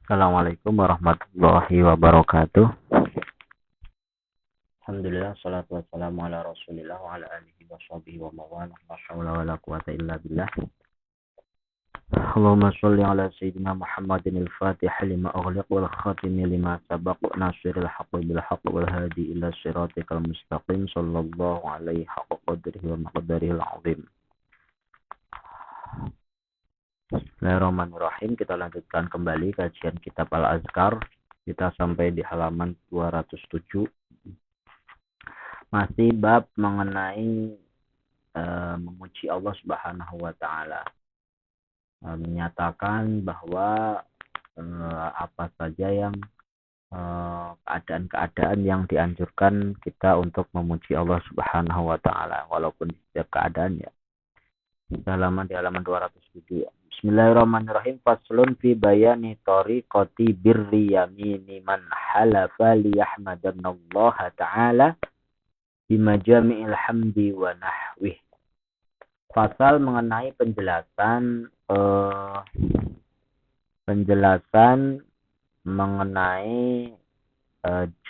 Assalamualaikum warahmatullahi wabarakatuh. Alhamdulillah, salatu wassalamu ala rasulillah wa ala alihi wa sahbihi wa mawala. La hawla wa la quwata illa billah. Allahumma sholli ala sayyidina Muhammadin al-fatih lima ughliq wal khatimi lima sabaq nasiril haqqi bil haqqi wal hadi ila siratikal mustaqim sallallahu alaihi haqqa qadrihi wa maqdarihil azim. Bismillahirrahmanirrahim. Kita lanjutkan kembali kajian kitab Al-Azkar. Kita sampai di halaman 207. Masih bab mengenai memuji Allah Subhanahu wa taala. Menyatakan bahwa apa saja yang keadaan-keadaan yang dianjurkan kita untuk memuji Allah Subhanahu wa taala walaupun di setiap keadaan ya. Di halaman 207. Bismillahirrahmanirrahim. Faslun fi bayani tariqati birri yamini man halafa liyahmadanallaha ta'ala bimajami'il hamdi wa nahwih. Pasal mengenai penjelasan mengenai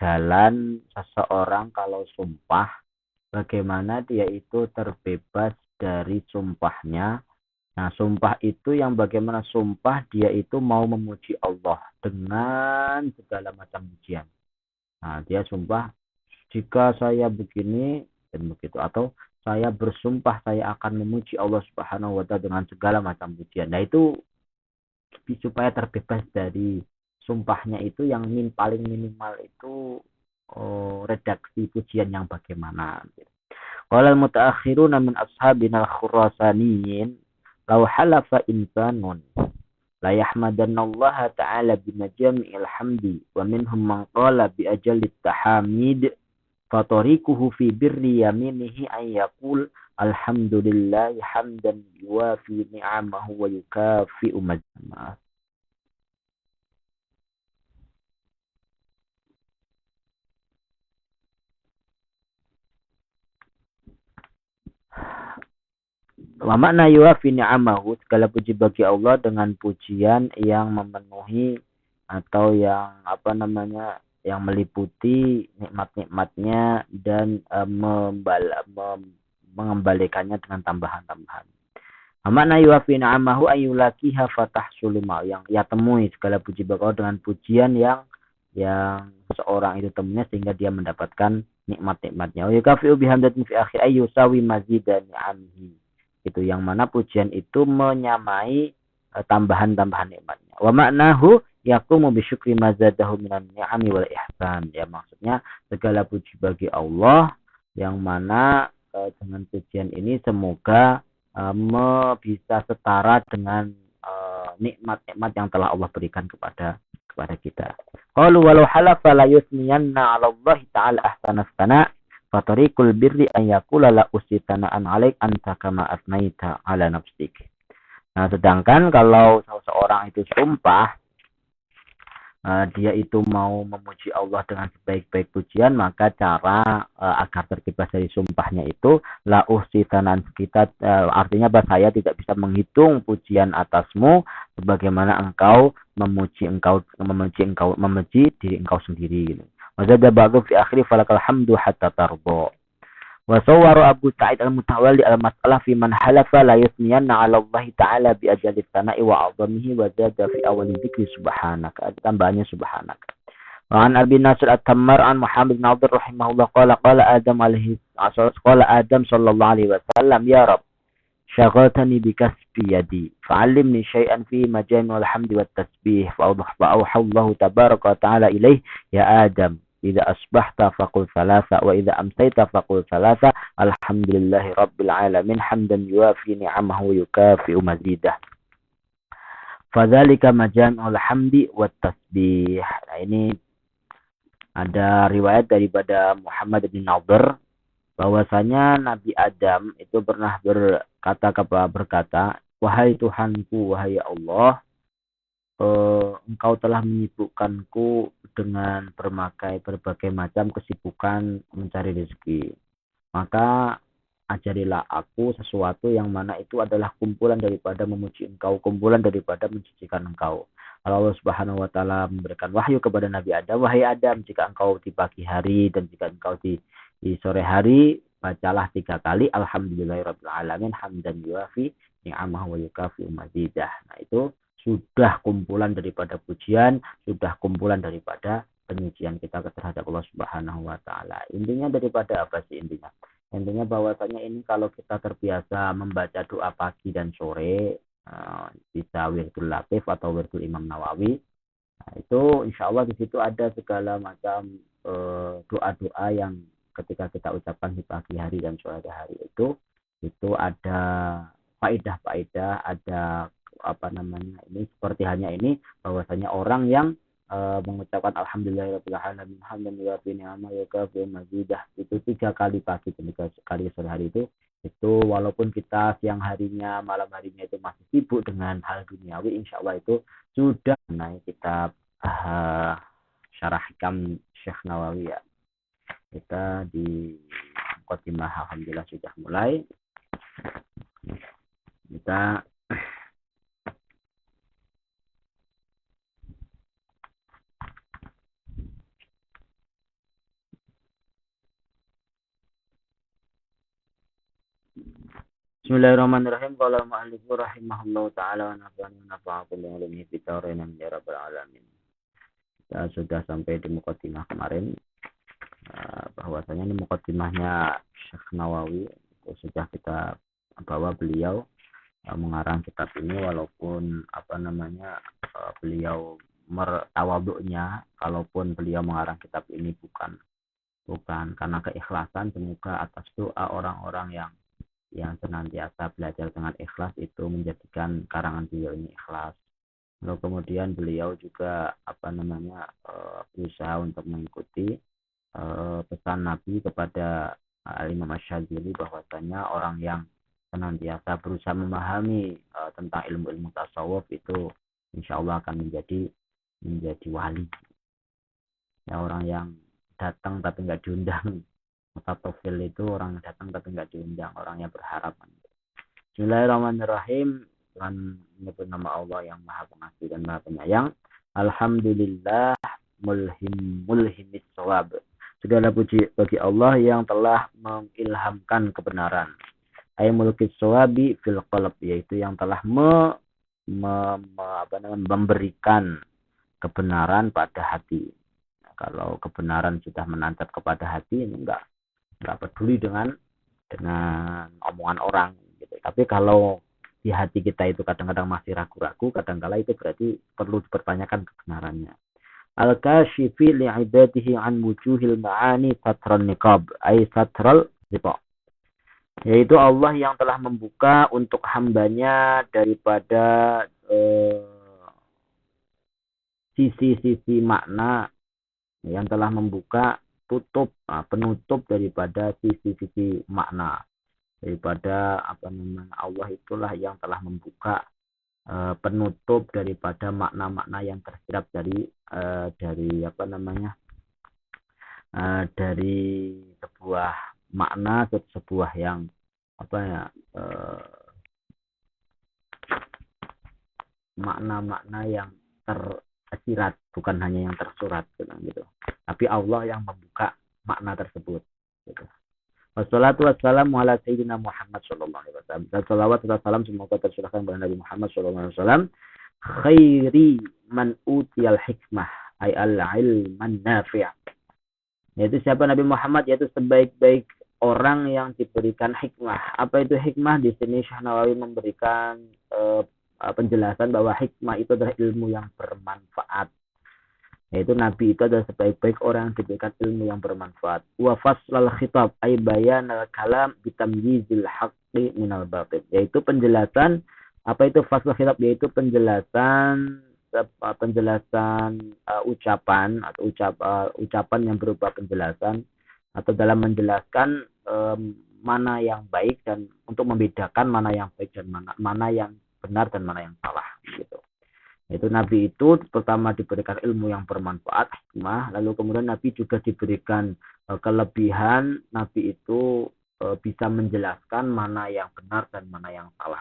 jalan seseorang kalau sumpah, bagaimana dia itu terbebas dari sumpahnya. Nah, sumpah itu yang bagaimana sumpah dia itu mau memuji Allah dengan segala macam pujian. Nah, dia sumpah jika saya begini dan begitu, atau saya bersumpah saya akan memuji Allah Subhanahu wa taala dengan segala macam pujian. Nah, itu supaya terbebas dari sumpahnya itu yang paling minimal itu redaksi pujian yang bagaimana. Qala al-mutaakhiruna min ashabina al-khurasaniyin law halafa insanun la yahmadannallaha ta'ala bimajami'il hamdi wa minhum man qala bi ajallit tahamid fatariquhu fi birri yaminihi an yaqul alhamdulillah hamdan yuwafi ni'amahu wa yukafi'u majma'a. Wa makna yuwafi ni'amahu, segala puji bagi Allah dengan pujian yang memenuhi atau yang yang meliputi nikmat-nikmatnya dan mengembalikannya dengan tambahan-tambahan. Makna yuwafi ni'amahu ayyulakiha fatahsulu ma, yang ia temui segala puji bagi Allah dengan pujian yang seorang itu temunya sehingga dia mendapatkan nikmat-nikmatnya. Wa yukafi'u bihamdatin fi akhir ayyusawi mazidan ni'amihi. Itu yang mana pujian itu menyamai tambahan-tambahan nikmatnya. Wa maknahu yaqumu bisyukri mazadahu minan ni'ami wal ihsan. Ya, maksudnya segala puji bagi Allah yang mana dengan pujian ini semoga bisa setara dengan nikmat-nikmat yang telah Allah berikan kepada kita. Qalu walau halafa la yusniyanna 'ala Allah ta'ala ahsana sana fatariqul birri an yaqula la usitana'an 'alaik anta kama asnaita 'ala nafsik. Nah, sedangkan kalau seseorang itu sumpah dia itu mau memuji Allah dengan sebaik-baik pujian, maka cara agar terbebas dari sumpahnya itu la uhsitanan kita, artinya bahwa saya tidak bisa menghitung pujian atasmu sebagaimana engkau memuji diri engkau sendiri. Wazada ba'du fi akhiri falakal hamdu hatta tarbo. Wa sawwaru Abu Sa'id al-Mutawalli al-mas'alah fi man halafa la yusniyanna 'ala Allah ta'ala bi ajali sana'i wa 'azamihi wa zada fi awali dzikri subhanaka. Tambahannya subhanaka. Wa an Abi Nasr at-Tammar an Muhammad bin Abdul rahimahullah qala Adam sallallahu alaihi wasallam ya Rabb syaghaltani bi kasbi yadi fa'allimni syai'an fi majami wal hamdi wat tasbih fa awha Allah tabaraka wa ta'ala ilaih ya Adam idza asbahta faqul thalatha wa idza amsayta faqul thalatha alhamdulillahi rabbil alamin hamdan yuwafi ni'amahu wa yukafi'u mazidah. Fadzalika majami'ul hamdi wat tasbih. Nah, ini ada riwayat daripada Muhammad bin Nadir bahwasanya Nabi Adam itu pernah berkata, wahai Tuhanku, wahai Allah, engkau telah menyibukkanku dengan berbagai macam kesibukan mencari rezeki. Maka ajarilah aku sesuatu yang mana itu adalah kumpulan daripada memuji engkau, kumpulan daripada mensucikan engkau. Kalau Allah Subhanahu wa taala memberikan wahyu kepada Nabi Adam, wahai Adam, jika engkau di pagi hari dan jika engkau di sore hari, bacalah 3 kali alhamdulillahirabbil alamin hamdan yuafi ni'amahu wa yukafi mazidah. Nah, itu sudah kumpulan daripada pujian, sudah kumpulan daripada penyucian kita terhadap Allah Subhanahu wa taala. Intinya daripada apa sih intinya? Intinya bahwasanya ini kalau kita terbiasa membaca doa pagi dan sore, bisa wirdul latif atau wirdul Imam Nawawi. Nah, itu insya Allah di situ ada segala macam doa-doa yang ketika kita ucapkan di pagi hari dan sore hari itu ada faedah-faedah, ada apa namanya ini seperti hanya ini bahwasanya orang yang mengucapkan alhamdulillahirabbil alamin hamdan yuwafi ni'amahu wa yukafi mazidah itu 3 kali pagi dan 3 kali sore hari itu walaupun kita siang harinya malam harinya itu masih sibuk dengan hal duniawi, insya Allah itu sudah naik kitab syarah hikam Syekh Nawawi ya. Kita di Muqaddimah alhamdulillah sudah mulai. Kita Bismillahirrahmanirrahim. Qala al-mu'allif rahimahullahu taala wa nafa'ana nafa'akum bi ilmihi fid dharain ya rabbal alamin. Kita sudah sampai di muqaddimah kemarin, bahwasanya ini muqaddimahnya Syekh Nawawi, itu sudah kita bawa beliau mengarang kitab ini walaupun apa namanya beliau tawadhu'nya kalaupun beliau mengarang kitab ini bukan karena keikhlasan, semoga atas doa orang-orang yang senantiasa belajar dengan ikhlas itu menjadikan karangan beliau ini ikhlas. Lalu kemudian beliau juga apa namanya berusaha untuk mengikuti pesan Nabi kepada Imam Asy-Syadzili bahwasanya orang yang senantiasa berusaha memahami tentang ilmu-ilmu tasawuf itu insya Allah akan menjadi wali. Ya, orang yang datang tapi nggak diundang. Mutatofil itu orang datang tapi nggak diundang, orangnya berharap. Bismillahirrahmanirrahim. Dengan menyebut nama Allah yang Maha Pengasih dan Maha Penyayang. Alhamdulillah mulhimis shawab. Segala puji bagi Allah yang telah mengilhamkan kebenaran. Ay mulkis shawabi fil qalb, yaitu yang telah memberikan kebenaran pada hati. Nah, kalau kebenaran sudah menancap kepada hati, ini enggak peduli dengan omongan orang gitu. Tapi kalau di hati kita itu kadang-kadang masih ragu-ragu, kadang-kala itu berarti perlu dipertanyakan kebenarannya. Al-kashifi li'ibadihi an wujuhil ma'ani satral niqab, ay satral niqab, yaitu Allah yang telah membuka untuk hambanya daripada sisi-sisi makna, yang telah membuka penutup daripada sisi-sisi makna, daripada apa namanya Allah itulah yang telah membuka penutup daripada makna-makna yang tersirat dari apa namanya dari sebuah makna, sebuah yang apa ya makna-makna yang tersirat, bukan hanya yang tersurat gitu. Tapi Allah yang membuka makna tersebut gitu. Wassalatu wassalamu ala sayyidina Muhammad sallallahu alaihi wasallam. Salawat dan salam semoga tercurahkan kepada Nabi Muhammad sallallahu alaihi wasallam, khairi man utiyal hikmah ay al-ilman nafi'. Yaitu siapa Nabi Muhammad, yaitu sebaik-baik orang yang diberikan hikmah. Apa itu hikmah? Di sini Syekh Nawawi memberikan penjelasan bahwa hikmah itu adalah ilmu yang bermanfaat. Yaitu Nabi itu adalah sebaik-baik orang yang diberikan ilmu yang bermanfaat. Wa faslal khitab ay bayan al-kalam bitamyizil haqqi minal batil. Yaitu penjelasan, apa itu faslal khitab? Yaitu penjelasan ucapan atau ucapan yang berupa penjelasan atau dalam menjelaskan mana yang baik dan untuk membedakan mana yang baik dan mana yang benar dan mana yang salah gitu. Itu Nabi itu pertama diberikan ilmu yang bermanfaat, hikmah, lalu kemudian Nabi juga diberikan kelebihan, Nabi itu bisa menjelaskan mana yang benar dan mana yang salah.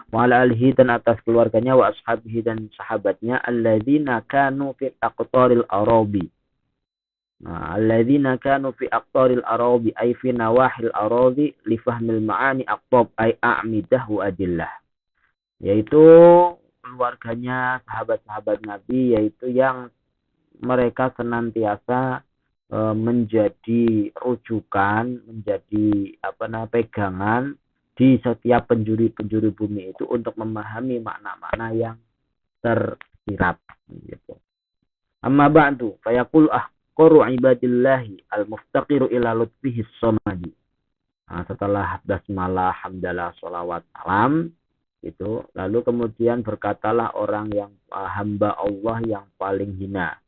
wa ala alihi dan atas keluarganya wa ashabihi dan sahabatnya alladzina kanu fi aqtaril arabi. Nah, alladzina kanu fi aqtaril arabi ay fi nawahil arabi li fahmil ma'ani aqtab ay a'midah wa adillah. Yaitu keluarganya sahabat-sahabat Nabi, yaitu yang mereka senantiasa menjadi rujukan, menjadi pegangan di setiap penjuru-penjuru bumi itu untuk memahami makna-makna yang tersirat gitu. Amma ba'du fayaqul ahqaru ibadillahi al-muftaqiru ila lutfihi somadi. Nah, setelah basmalah, hamdalah, sholawat, salam gitu, lalu kemudian berkatalah orang yang hamba Allah yang paling hina,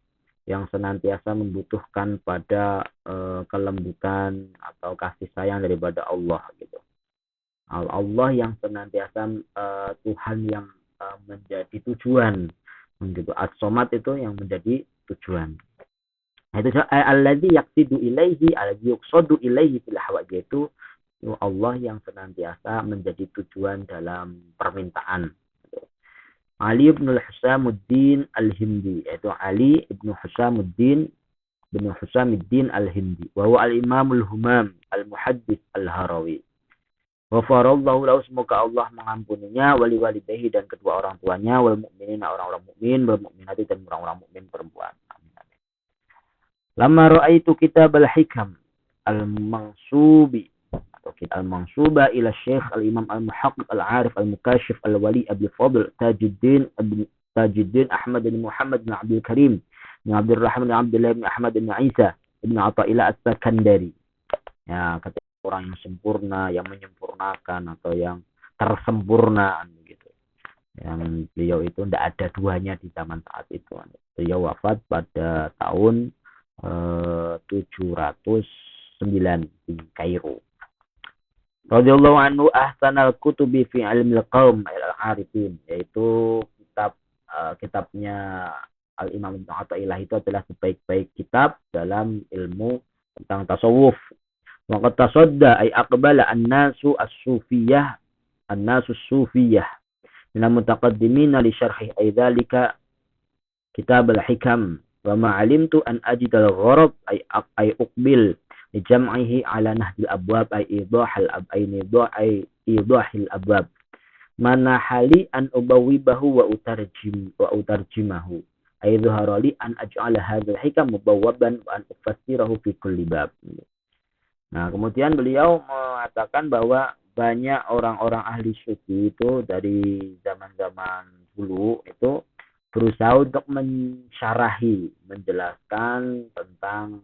yang senantiasa membutuhkan pada kelembutan atau kasih sayang daripada Allah gitu. Allah yang senantiasa Tuhan yang menjadi tujuan gitu. As-Somad itu yang menjadi tujuan. Itu alladzi yaqsidu ilaihi alladzi yuqsadu ilaihi fil hawa, yaitu Allah yang senantiasa menjadi tujuan dalam permintaan. Ali bin Husamuddin Al-Hindi, yaitu Ali bin Husamuddin Al-Hindi, wa huwa al-Imamul Humam al-Muhaddits Al-Harawi. Ghafarallahu lahu, semoga Allah mengampuninya, wali walidayhi dan kedua orang tuanya, wal mukminin orang-orang mukmin, wal mukminati dan orang-orang mukmin perempuan. Amin. Lamma ra'aitu kitab al-hikam al-mansubi atau kitab al-mansuba ila Syekh al-Imam al-Muhaqqiq al-Arif al-Mukashif al-Wali Abi Fadl Tajuddin Ahmad bin Muhammad bin Abdul Karim bin Abdul Rahman bin Abdullah bin Ahmad bin Isa bin Athaillah as-Sakandari. Ya, kata orang yang sempurna, yang menyempurnakan atau yang tersempurna gitu. Yang beliau itu tidak ada duanya di zaman saat itu. Beliau wafat pada tahun 709 di Kairo. Radhiyallahu anhu ahsanal kutubi fi ilmil qaum al-arifin, yaitu kitabnya Al-Imam Ibnu Athaillah itu adalah sebaik-baik kitab dalam ilmu tentang tasawuf. Wa qad tasadda ay aqbala an-nasu as-sufiyah min al-mutaqaddimin li syarhi dzalika kitab al-hikam wa ma 'alimtu an ajid al-gharab ay uqbil li jam'ihi 'ala nahdil abwab ay idahil abwab mana hali an ubawibahu wa utarjimahu ay dhuhara li an aj'ala hadzal hikam mubawwaban wa an ufassirahu fi kulli bab. Nah, kemudian beliau mengatakan bahwa banyak orang-orang ahli sufi itu dari zaman-zaman dulu itu berusaha untuk mensyarahi, menjelaskan tentang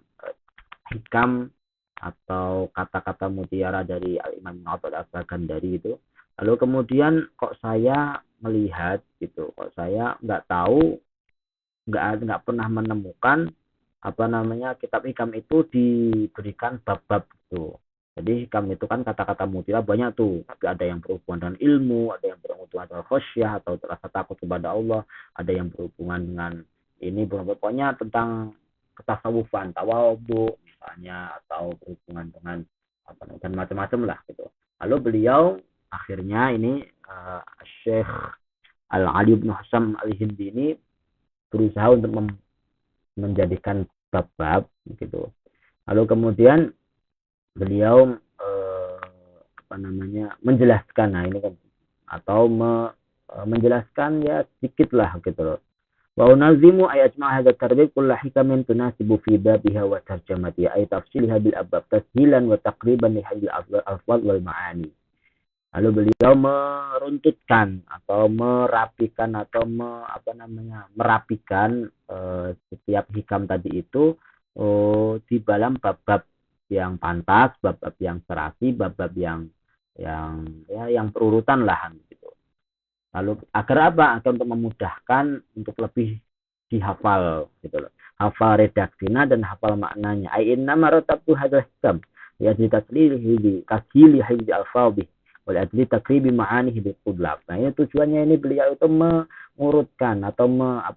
hikam atau kata-kata mutiara dari Al-Imam Ibnu Athaillah as-Sakandari itu. Lalu kemudian kok saya melihat gitu, kok saya nggak tahu, nggak pernah menemukan kitab hikam itu diberikan bab-bab itu. Jadi hikam itu kan kata-kata mutiara banyak tuh, tapi ada yang berhubungan dengan ilmu, ada yang berhubungan dengan khasyah atau rasa takut kepada Allah, ada yang berhubungan dengan ini pokoknya tentang ketasawufan, tawadhu misalnya, atau berhubungan dengan dan macam-macam lah gitu. Lalu beliau akhirnya ini Syekh Al-Ali bin Husam Al-Hindi ini berusaha untuk menjadikan bab-bab gitu. Lalu kemudian beliau menjelaskan, nah ini kan, atau menjelaskan ya sedikit lah gitu loh. Wa unazimu ay ajma' hadha tarbib kullu hikamin tunasibu fi babiha wa tarjamatiha ay tafsilha bil abab tashilan wa taqriban li hadil alfaz wal ma'ani. Lalu beliau meruntutkan atau merapikan atau merapikan setiap hikam tadi itu di dalam bab-bab yang pantas, bab-bab yang serasi, bab-bab yang berurutan lah gitu. Lalu agar apa? Agar untuk memudahkan untuk lebih dihafal gitu loh. Hafal redaksinya dan hafal maknanya. Ai inna maratabtu hadzal hikam ya taslihi kasili hifzi al-fadhi wal adli takribi ma'anihi bil qudlab. Nah, ini tujuannya ini beliau itu mengurutkan atau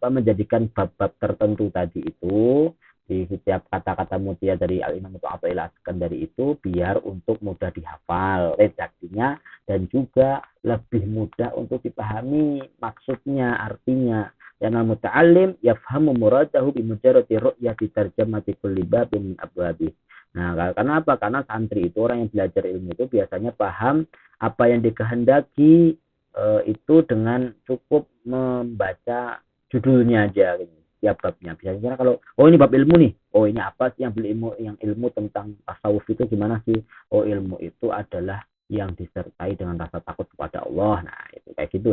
menjadikan bab-bab tertentu tadi itu di setiap kata-kata mutia dari Al-Imam Athaillah Askandari itu biar untuk mudah dihafal redaksinya dan juga lebih mudah untuk dipahami maksudnya, artinya. Dan al-muta'allim yafhamu muradahu bi mujarrati ru'yati tarjamati kulli babin min abwabi. Nah, karena apa? Karena santri itu, orang yang belajar ilmu itu biasanya paham apa yang dikehendaki itu dengan cukup membaca judulnya aja gitu, tiap babnya. Biasanya kalau ini bab ilmu nih, ini apa sih yang ilmu tentang tasawuf itu gimana sih? Ilmu itu adalah yang disertai dengan rasa takut kepada Allah. Nah, itu kayak gitu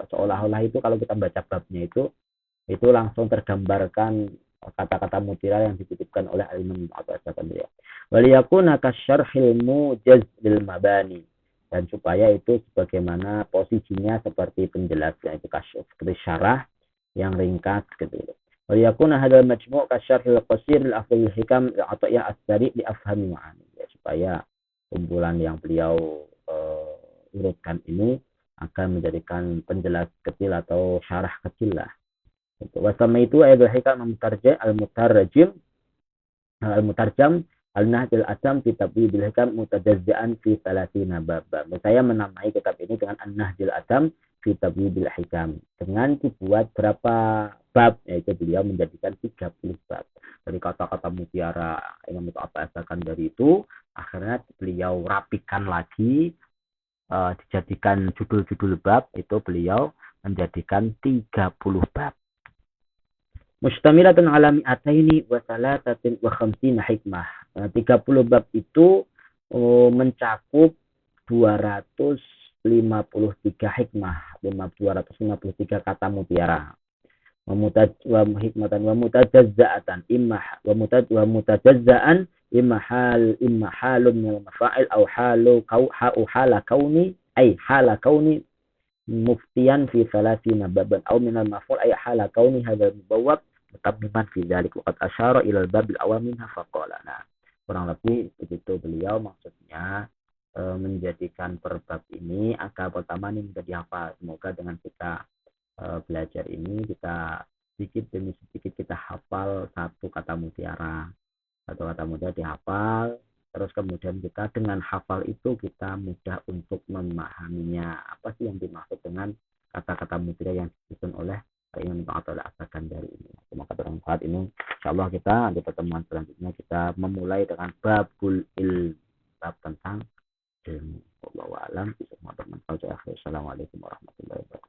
seolah-olah itu kalau kita baca babnya itu langsung tergambarkan kata-kata mutiara yang dititipkan oleh Al-Imam Al-Asqalani. Waliyakuna kasyarhil mujaz lil mabani, dan supaya itu sebagaimana posisinya seperti penjelasnya itu seperti syarah yang ringkas gitu. Waliyakuna hadzal majmu' kasyarhil qasir lil afdhal hikam atau ya asbari li afhami ma'ani. Ya, supaya kumpulan yang beliau urutkan ini akan menjadikan penjelas kecil atau syarah kecil lah. Wasama itu ayat hikam al-mutarjim al-mutarjam al-nahjul asam fi tabyibil hikam mutajazzaan fi salatina bab. Saya menamai kitab ini dengan an-nahjul asam fi tabyibil hikam. Dengan dibuat berapa bab, yaitu beliau menjadikan 30 bab. Dari kata-kata mutiara yang mutabasakan dari itu, akhirnya beliau rapikan lagi, dijadikan judul-judul bab, itu beliau menjadikan 30 bab. Mustamilatun ala mi'ataini wa salatatin wa khamsina hikmah. 30 bab itu mencakup 253 hikmah, 253 kata mutiara. Wa hikmatan wa mutajazza'atan wa mutajazza'an imma halun min al-mafa'il aw hala kauni muftiyan fi salatina baban aw min al-maf'ul ay hala kauni hadzal mubawwab mutabbiman fi dzalik wa qad asyara ila al-bab al-awwal minha faqala. Nah, kurang lebih begitu beliau maksudnya menjadikan per bab ini agar pertama ini menjadi hafal. Semoga dengan kita belajar ini kita sedikit demi sedikit kita hafal satu kata mutiara dihafal, terus kemudian kita dengan hafal itu kita mudah untuk memahaminya apa sih yang dimaksud dengan kata-kata mutiara yang disusun oleh Imam Athaillah Askandari ini. Semoga bermanfaat ini. Insyaallah kita di pertemuan selanjutnya kita memulai dengan babul ilm, bab tentang ilmu. Wallahu a'lam. Semoga bermanfaat. Assalamualaikum warahmatullahi wabarakatuh.